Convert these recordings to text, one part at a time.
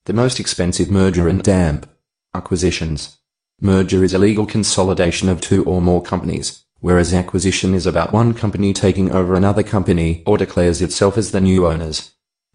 The most expensive merger and damp. Acquisitions. Merger is a legal consolidation of two or more companies, whereas acquisition is about one company taking over another company or declares itself as the new owners.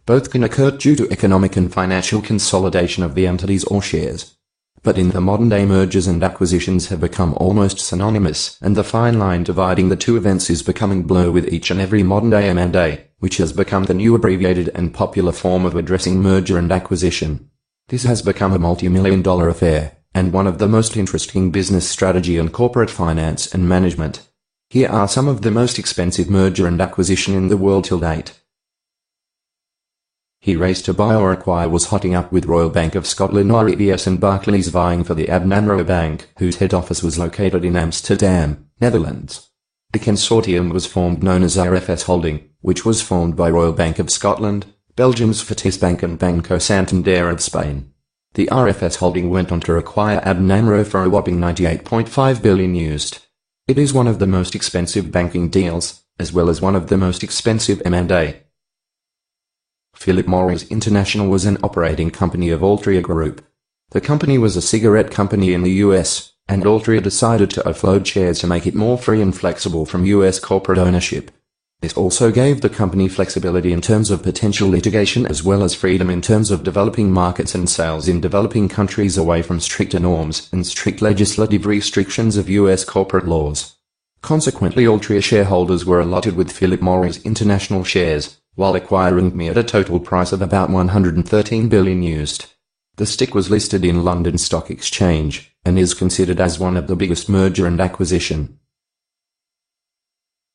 Both can occur due to economic and financial consolidation of the entities or shares. But in the modern day, mergers and acquisitions have become almost synonymous, and the fine line dividing the two events is becoming blurred with each and every modern day M&A, which has become the new abbreviated and popular form of addressing merger and acquisition. This has become a multi-million-dollar affair, and one of the most interesting business strategy and corporate finance and management. Here are some of the most expensive merger and acquisition in the world till date. He race to buy or acquire was hotting up with Royal Bank of Scotland RBS and Barclays vying for the ABN AMRO Bank, whose head office was located in Amsterdam, Netherlands. The consortium was formed known as RFS Holding, which was formed by Royal Bank of Scotland, Belgium's Fortis Bank and Banco Santander of Spain. The RFS Holding went on to acquire ABN AMRO for a whopping $98.5 billion. It is one of the most expensive banking deals, as well as one of the most expensive M&A. Philip Morris International was an operating company of Altria Group. The company was a cigarette company in the US, and Altria decided to offload shares to make it more free and flexible from US corporate ownership. This also gave the company flexibility in terms of potential litigation as well as freedom in terms of developing markets and sales in developing countries away from stricter norms and strict legislative restrictions of US corporate laws. Consequently, Altria shareholders were allotted with Philip Morris International shares, while acquiring me at a total price of about $113 billion. The stick was listed in London Stock Exchange, and is considered as one of the biggest merger and acquisition.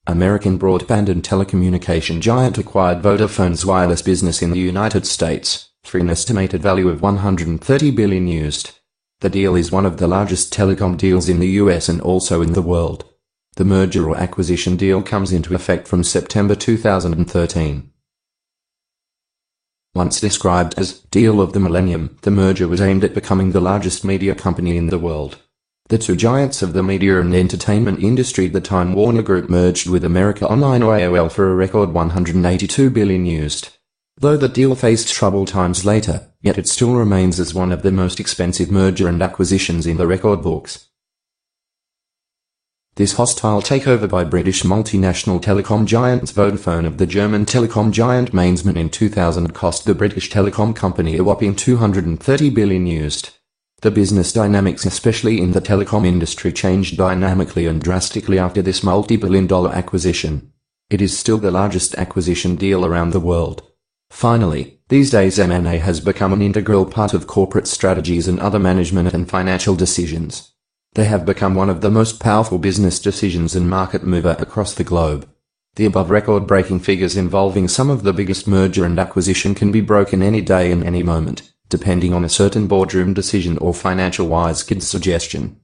American broadband and telecommunication giant acquired Vodafone's wireless business in the United States, for an estimated value of $130 billion. The deal is one of the largest telecom deals in the US and also in the world. The merger or acquisition deal comes into effect from September 2013. Once described as deal of the millennium, the merger was aimed at becoming the largest media company in the world. The two giants of the media and entertainment industry at the time, Warner Group, merged with America Online or AOL for a record $182 billion. Though the deal faced troubled times later, yet it still remains as one of the most expensive merger and acquisitions in the record books. This hostile takeover by British multinational telecom giants Vodafone of the German telecom giant Mainsman in 2000 cost the British telecom company a whopping $230 billion. The business dynamics, especially in the telecom industry, changed dynamically and drastically after this multi-billion-dollar acquisition. It is still the largest acquisition deal around the world. Finally, these days M&A has become an integral part of corporate strategies and other management and financial decisions. They have become one of the most powerful business decisions and market mover across the globe. The above record-breaking figures involving some of the biggest merger and acquisition can be broken any day and any moment, depending on a certain boardroom decision or financial wise kid's suggestion.